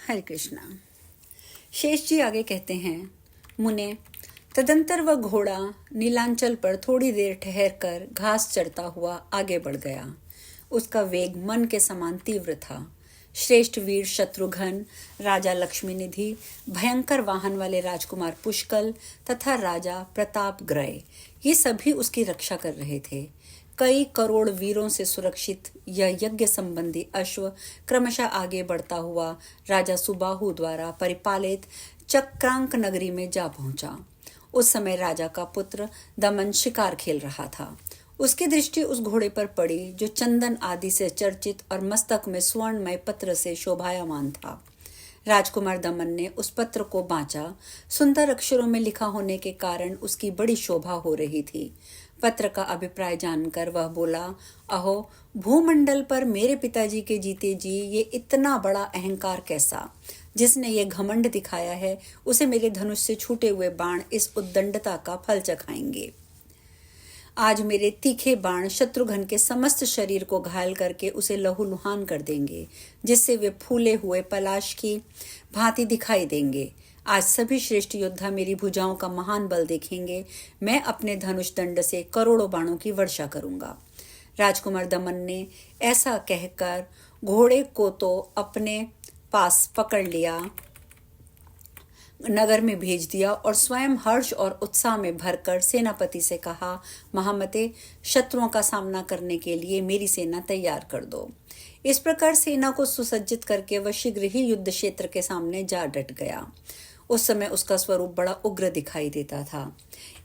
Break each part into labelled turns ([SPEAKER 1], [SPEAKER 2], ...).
[SPEAKER 1] हरे कृष्णा। शेष जी आगे कहते हैं, मुने, तदंतर वह घोड़ा नीलांचल पर थोड़ी देर ठहर कर घास चरता हुआ आगे बढ़ गया। उसका वेग मन के समान तीव्र था। श्रेष्ठ वीर शत्रुघ्न, राजा लक्ष्मीनिधि, भयंकर वाहन वाले राजकुमार पुष्कल तथा राजा प्रतापग्रय, ये सभी उसकी रक्षा कर रहे थे। कई करोड़ वीरों से सुरक्षित यह यज्ञ संबंधी अश्व क्रमशः आगे बढ़ता हुआ राजा सुबाहु द्वारा परिपालित चक्रांक नगरी में जा पहुंचा। उस समय राजा का पुत्र दमन शिकार खेल रहा था। उसकी दृष्टि उस घोड़े पर पड़ी जो चंदन आदि से चर्चित और मस्तक में स्वर्णमय पत्र से शोभायमान था। राजकुमार दमन ने उस पत्र को बांचा। सुंदर अक्षरों में लिखा होने के कारण उसकी बड़ी शोभा हो रही थी। पत्र का अभिप्राय जानकर वह बोला, अहो, भूमंडल पर मेरे पिताजी के जीते जी ये इतना बड़ा अहंकार कैसा। जिसने ये घमंड दिखाया है उसे मेरे धनुष से छूटे हुए बाण इस उद्दंडता का फल चखाएंगे। आज मेरे तीखे बाण शत्रुघ्न के समस्त शरीर को घायल करके उसे लहूलुहान कर देंगे, जिससे वे फूले हुए पलाश की भांति दिखाई देंगे। आज सभी श्रेष्ठ योद्धा मेरी भुजाओं का महान बल देखेंगे। मैं अपने धनुष दंड से करोड़ों बाणों की वर्षा करूंगा। राजकुमार दमन ने ऐसा कहकर घोड़े को तो अपने पास पकड़ लिया, नगर में भेज दिया और स्वयं हर्ष और उत्साह में भरकर सेनापति से कहा, महामते, शत्रुओं का सामना करने के लिए मेरी सेना तैयार कर दो। इस प्रकार सेना को सुसज्जित करके वह शीघ्र ही युद्ध क्षेत्र के सामने जा डट गया। उस समय उसका स्वरूप बड़ा उग्र दिखाई देता था।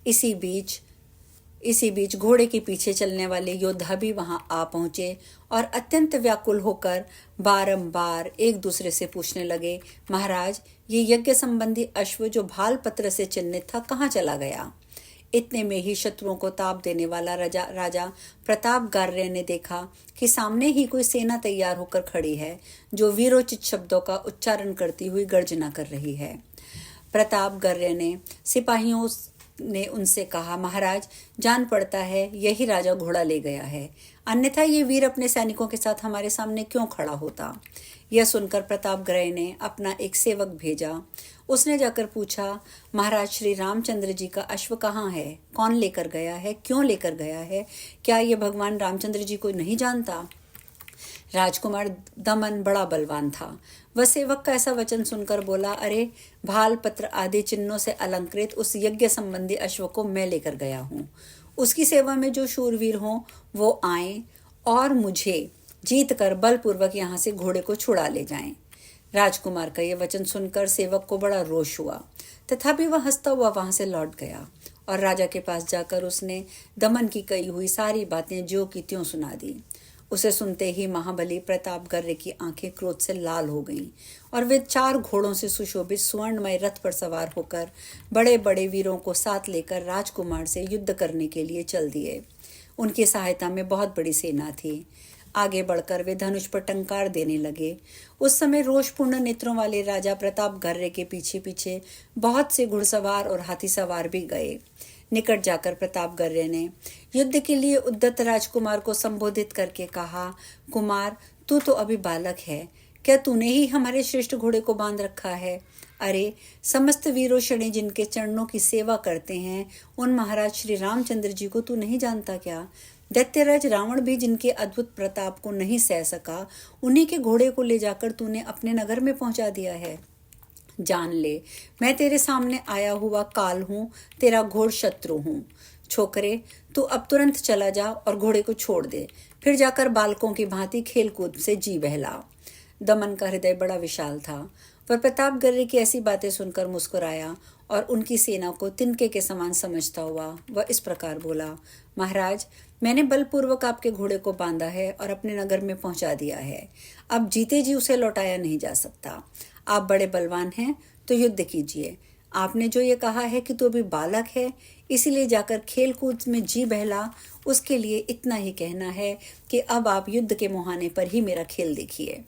[SPEAKER 1] इसी बीच घोड़े के पीछे चलने वाले योद्धा भी वहां आ पहुंचे और अत्यंत व्याकुल होकर बारंबार एक दूसरे से पूछने लगे, महाराज, ये यज्ञ संबंधी अश्व जो भाल पत्र से चिन्हित था कहाँ चला गया। इतने में ही शत्रुओं को ताप देने वाला राजा प्रतापगार्य ने देखा कि सामने ही कोई सेना तैयार होकर खड़ी है, जो वीरोचित शब्दों का उच्चारण करती हुई गर्जना कर रही है। प्रतापगार्य ने सिपाहियों ने उनसे कहा, महाराज, जान पड़ता है यही राजा घोड़ा ले गया है, अन्यथा ये वीर अपने सैनिकों के साथ हमारे सामने क्यों खड़ा होता। यह सुनकर प्रतापग्रह ने अपना एक सेवक भेजा। उसने जाकर पूछा, महाराज, श्री रामचंद्र जी का अश्व कहाँ है, कौन लेकर गया है, क्यों लेकर गया है, क्या ये भगवान रामचंद्र जी को नहीं जानता। राजकुमार दमन बड़ा बलवान था। वह सेवक का ऐसा वचन सुनकर बोला, अरे, भाल पत्र आदि चिन्हों से अलंकृत उस यज्ञ संबंधी अश्व को मैं लेकर गया हूँ। उसकी सेवा में जो शूरवीर हों वो आए और मुझे जीत कर बलपूर्वक यहाँ से घोड़े को छुड़ा ले जाएं। राजकुमार का ये वचन सुनकर सेवक को बड़ा रोष हुआ, तथापि वह हंसता हुआ वहां से लौट गया और राजा के पास जाकर उसने दमन की कही हुई सारी बातें ज्यों की त्यों सुना दी। उसे सुनते ही महाबली प्रतापगर्य की आंखें क्रोध से लाल हो गईं और वे 4 घोड़ों से सुशोभित स्वर्णमय रथ पर सवार होकर बड़े बड़े वीरों को साथ लेकर राजकुमार से युद्ध करने के लिए चल दिए। उनकी सहायता में बहुत बड़ी सेना थी। आगे बढ़कर वे धनुष पर टंकार देने लगे। उस समय रोषपूर्ण नेत्रों वाले राजा प्रतापगर्य के पीछे पीछे बहुत से घुड़सवार और हाथी सवार भी गए। निकट जाकर प्रतापगर्य ने युद्ध के लिए उद्यत राजकुमार को संबोधित करके कहा, कुमार, तू तो अभी बालक है, क्या तूने ही हमारे श्रेष्ठ घोड़े को बांध रखा है। अरे, समस्त वीरोषणी जिनके चरणों की सेवा करते हैं उन महाराज श्री रामचंद्र जी को तू नहीं जानता क्या। दैत्यराज रावण भी जिनके अद्भुत प्रताप को नहीं सह सका, उन्हीं के घोड़े को ले जाकर तूने अपने नगर में पहुंचा दिया है। जान ले, मैं तेरे सामने आया हुआ काल हूँ, तेरा घोर शत्रु हूँ। छोकरे, तू अब तुरंत चला जा और घोड़े को छोड़ दे, फिर जाकर बालकों की भांति खेल कूद से जी बहला। दमन का हृदय बड़ा विशाल था। वह प्रतापगर्य की ऐसी बातें सुनकर मुस्कुराया और उनकी सेना को तिनके के समान समझता हुआ वह इस प्रकार बोला, महाराज, मैंने बलपूर्वक आपके घोड़े को बांधा है और अपने नगर में पहुंचा दिया है। अब जीते जी उसे लौटाया नहीं जा सकता। आप बड़े बलवान हैं तो युद्ध कीजिए। आपने जो ये कहा है कि तू अभी बालक है, इसीलिए जाकर खेल कूद में जी बहला, उसके लिए इतना ही कहना है कि अब आप युद्ध के मुहाने पर ही मेरा खेल देखिए।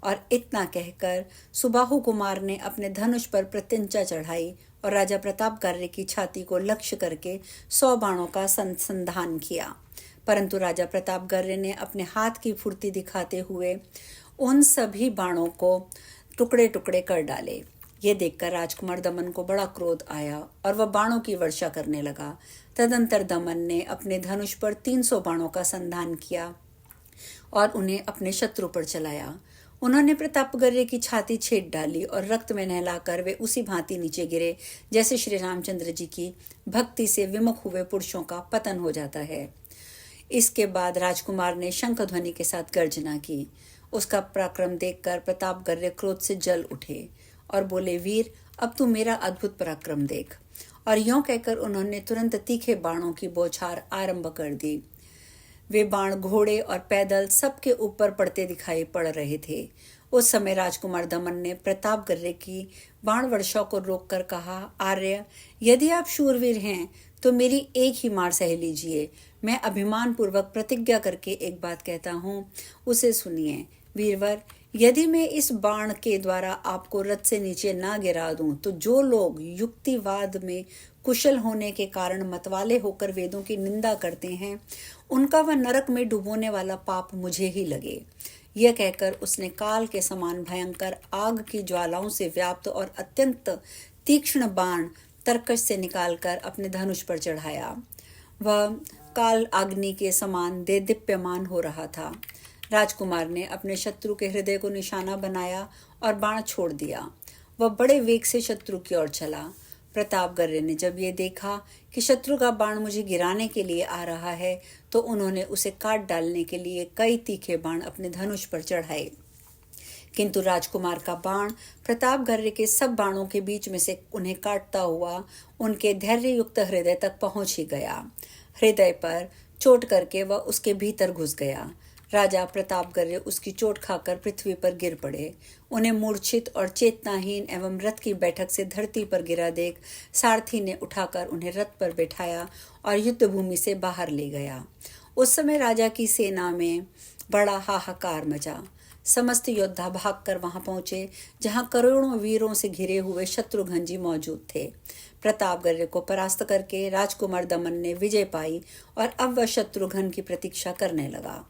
[SPEAKER 1] और इतना कहकर सुबाहु कुमार ने अपने धनुष पर प्रत्यंचा चढ़ाई और राजा प्रतापगर्य की छाती को लक्ष्य करके 100 बाणों का संधान किया। परंतु राजा प्रतापगर्य ने अपने हाथ की फुर्ती दिखाते हुए उन सभी बाणों को टुकड़े टुकड़े कर डाले। ये देखकर राजकुमार दमन को बड़ा क्रोध आया और वह बाणों की वर्षा करने लगा। तदंतर दमन ने अपने धनुष पर 300 बाणों का संधान किया और उन्हें अपने शत्रु पर चलाया। उन्होंने प्रतापगर्य की छाती छेद डाली और रक्त में नहलाकर वे उसी भांति नीचे गिरे जैसे श्री रामचंद्र जी की भक्ति से विमुख हुए पुरुषों का पतन हो जाता है। इसके बाद राजकुमार ने शंख ध्वनि के साथ गर्जना की। उसका पराक्रम देखकर प्रतापगर्य क्रोध से जल उठे और बोले, वीर, अब तू मेरा अद्भुत पराक्रम देख। और यों कहकर उन्होंने तुरंत तीखे बाणों की बौछार आरंभ कर दी। वे बाण घोड़े और पैदल सबके ऊपर पड़ते दिखाई पड़ रहे थे। उस समय राजकुमार दमन ने प्रतापगर्य की बाण वर्षा को रोककर कहा, आर्य, यदि आप शूरवीर हैं तो मेरी एक ही मार सह लीजिए। मैं अभिमान पूर्वक प्रतिज्ञा करके एक बात कहता हूँ, उसे सुनिए। वीरवर, यदि मैं इस बाण के द्वारा आपको रथ से नीचे ना गिरा दूं तो जो लोग युक्तिवाद में कुशल होने के कारण मतवाले होकर वेदों की निंदा करते हैं, उनका वह नरक में डुबोने वाला पाप मुझे ही लगे। यह कहकर उसने काल के समान भयंकर आग की ज्वालाओं से व्याप्त और अत्यंत तीक्ष्ण बाण तरकश से निकालकर अपने धनुष पर चढ़ाया। वह काल अग्नि के समान देदीप्यमान हो रहा था। राजकुमार ने अपने शत्रु के हृदय को निशाना बनाया और बाण छोड़ दिया। वह बड़े वेग से शत्रु की ओर चला। प्रतापगर्य ने जब ये देखा कि शत्रु का बाण मुझे गिराने के लिए आ रहा है, तो उन्होंने उसे काट डालने के लिए कई तीखे बाण अपने धनुष पर चढ़ाए। किंतु राजकुमार का बाण प्रतापगर्य के सब बाणों के बीच में से उन्हें काटता हुआ उनके धैर्ययुक्त हृदय तक पहुंच ही गया। हृदय पर चोट करके वह उसके भीतर घुस गया। राजा प्रतापगर्य उसकी चोट खाकर पृथ्वी पर गिर पड़े। उन्हें मूर्छित और चेतनाहीन एवं रथ की बैठक से धरती पर गिरा देख सारथी ने उठाकर उन्हें रथ पर बैठाया और युद्ध भूमि से बाहर ले गया। उस समय राजा की सेना में बड़ा हाहाकार मचा। समस्त योद्धा भागकर वहां पहुंचे जहां करोड़ों वीरों से घिरे हुए शत्रुघ्न जी मौजूद थे। प्रतापगर्य को परास्त करके राजकुमार दमन ने विजय पाई और अब वह शत्रुघ्न की प्रतीक्षा करने लगा।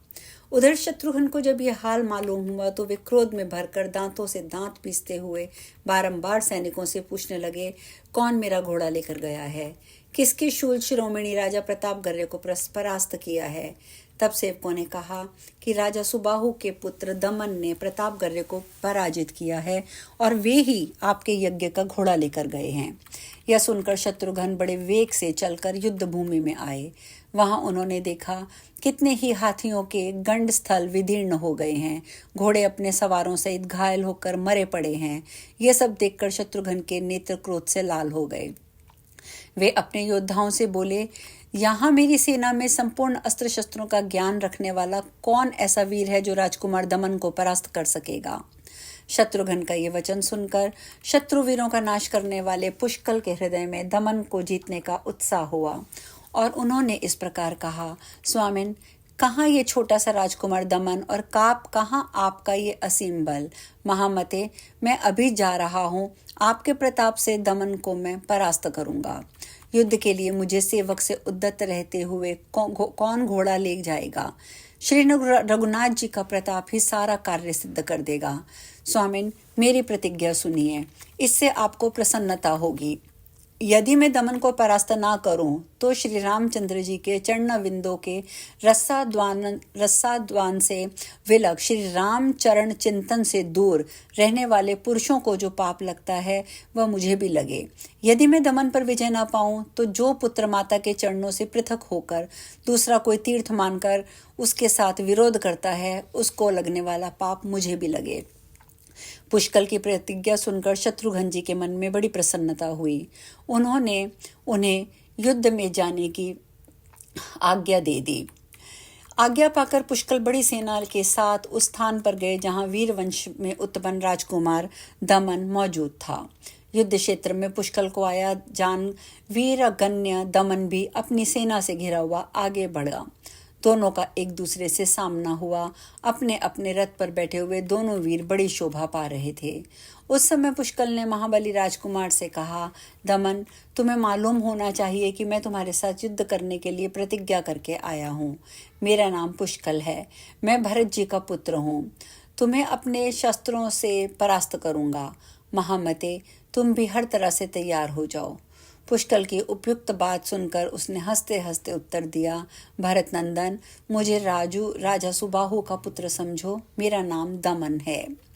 [SPEAKER 1] उधर शत्रुघ्न को जब यह हाल मालूम हुआ तो वे क्रोध में भरकर दांतों से दांत पीसते हुए बारंबार सैनिकों से पूछने लगे, कौन मेरा घोड़ा लेकर गया है? किसके शूल शिरोमणि राजा प्रतापगर्य को परास्त किया है? तब सेवकों ने कहा कि राजा सुबाहु के पुत्र दमन ने प्रतापगर्य को पराजित किया है और वे ही आपके यज्ञ का घोड़ा लेकर गए हैं। यह सुनकर शत्रुघ्न बड़े वेग से चलकर युद्ध भूमि में आए। वहां उन्होंने देखा कितने ही हाथियों के गंड स्थल विदीर्ण हो गए हैं। घोड़े अपने सवारों सहित घायल होकर मरे पड़े हैं। यह सब देखकर शत्रुघ्न के नेत्र क्रोध से लाल हो गए। वे अपने योद्धाओं से बोले, यहाँ मेरी सेना में संपूर्ण अस्त्र शस्त्रों का ज्ञान रखने वाला कौन ऐसा वीर है जो राजकुमार दमन को परास्त कर सकेगा? शत्रुघ्न का ये वचन सुनकर शत्रुवीरों का नाश करने वाले पुष्कल के हृदय में दमन को जीतने का उत्साह हुआ और उन्होंने इस प्रकार कहा, स्वामिन, कहाँ ये छोटा सा राजकुमार दमन और कहाँ आपका ये असीम बल? महामते, मैं अभी जा रहा हूँ। आपके प्रताप से दमन को मैं परास्त करूँगा। युद्ध के लिए मुझे सेवक से उद्यत रहते हुए कौन घोड़ा ले जाएगा? श्री रघुनाथ जी का प्रताप ही सारा कार्य सिद्ध कर देगा। स्वामिन, मेरी प्रतिज्ञा सुनिए, इससे आपको प्रसन्नता होगी। यदि मैं दमन को परास्त ना करूं तो श्री रामचंद्र जी के चरण विंदों के रस्साद्वान से विलग श्री राम चरण चिंतन से दूर रहने वाले पुरुषों को जो पाप लगता है वह मुझे भी लगे। यदि मैं दमन पर विजय ना पाऊं तो जो पुत्र माता के चरणों से पृथक होकर दूसरा कोई तीर्थ मानकर उसके साथ विरोध करता है, उसको लगने वाला पाप मुझे भी लगे। पुष्कल की प्रतिज्ञा सुनकर शत्रुघ्न जी के मन में बड़ी प्रसन्नता हुई। उन्होंने उन्हें युद्ध में जाने की आज्ञा दे दी। आज्ञा पाकर पुष्कल बड़ी सेना के साथ उस स्थान पर गए जहां वीर वंश में उत्पन्न राजकुमार दमन मौजूद था। युद्ध क्षेत्र में पुष्कल को आया जान वीरगण्य दमन भी अपनी सेना से घिरा हुआ आगे बढ़ा। दोनों का एक दूसरे से सामना हुआ। अपने अपने रथ पर बैठे हुए दोनों वीर बड़ी शोभा पा रहे थे। उस समय पुष्कल ने महाबली राजकुमार से कहा, दमन, तुम्हें मालूम होना चाहिए कि मैं तुम्हारे साथ युद्ध करने के लिए प्रतिज्ञा करके आया हूँ। मेरा नाम पुष्कल है। मैं भरत जी का पुत्र हूँ। तुम्हें अपने शस्त्रों से परास्त करूंगा। महामते, तुम भी हर तरह से तैयार हो जाओ। पुष्कल की उपयुक्त बात सुनकर उसने हंसते हंसते उत्तर दिया, भरत नंदन, मुझे राजा सुबाहु का पुत्र समझो। मेरा नाम दमन है।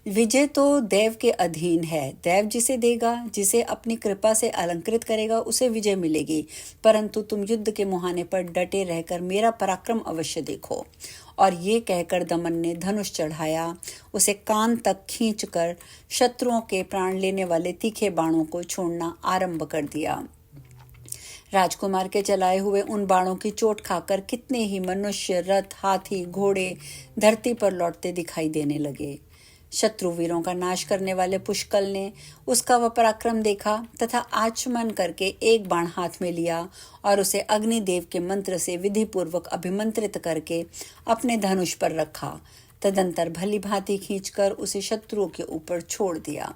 [SPEAKER 1] विजय तो देव के अधीन है। देव जिसे देगा, जिसे अपनी कृपा से अलंकृत करेगा, उसे विजय मिलेगी। परंतु तुम युद्ध के मुहाने पर डटे रहकर मेरा पराक्रम अवश्य देखो। और ये कहकर दमन ने धनुष चढ़ाया, उसे कान तक खींचकर शत्रुओं के प्राण लेने वाले तीखे बाणों को छोड़ना आरंभ कर दिया। राजकुमार के चलाए हुए उन बाणों की चोट खाकर कितने ही मनुष्य, रथ, हाथी, घोड़े धरती पर लौटते दिखाई देने लगे। शत्रु वीरों का नाश करने वाले पुष्कल ने उसका वह पराक्रम देखा तथा आचमन करके एक बाण हाथ में लिया और उसे अग्निदेव के मंत्र से विधि पूर्वक अभिमंत्रित करके अपने धनुष पर रखा। तदंतर भली भांति खींचकर उसे शत्रुओं के ऊपर छोड़ दिया।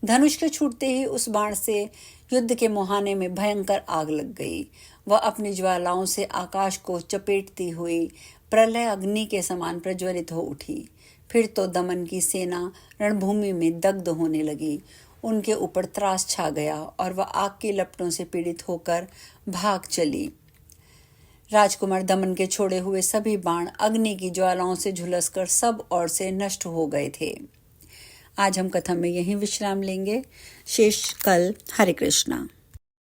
[SPEAKER 1] धनुष के छूटते ही उस बाण से युद्ध के मुहाने में भयंकर आग लग गई। वह अपनी ज्वालाओं से आकाश को चपेटती हुई प्रलय अग्नि के समान प्रज्वलित हो उठी। फिर तो दमन की सेना रणभूमि में दग्ध होने लगी। उनके ऊपर त्रास छा गया और वह आग की लपटों से पीड़ित होकर भाग चली। राजकुमार दमन के छोड़े हुए सभी बाण अग्नि की ज्वालाओं से झुलसकर सब ओर से नष्ट हो गए थे। आज हम कथा में यहीं विश्राम लेंगे। शेष कल। हरे कृष्णा।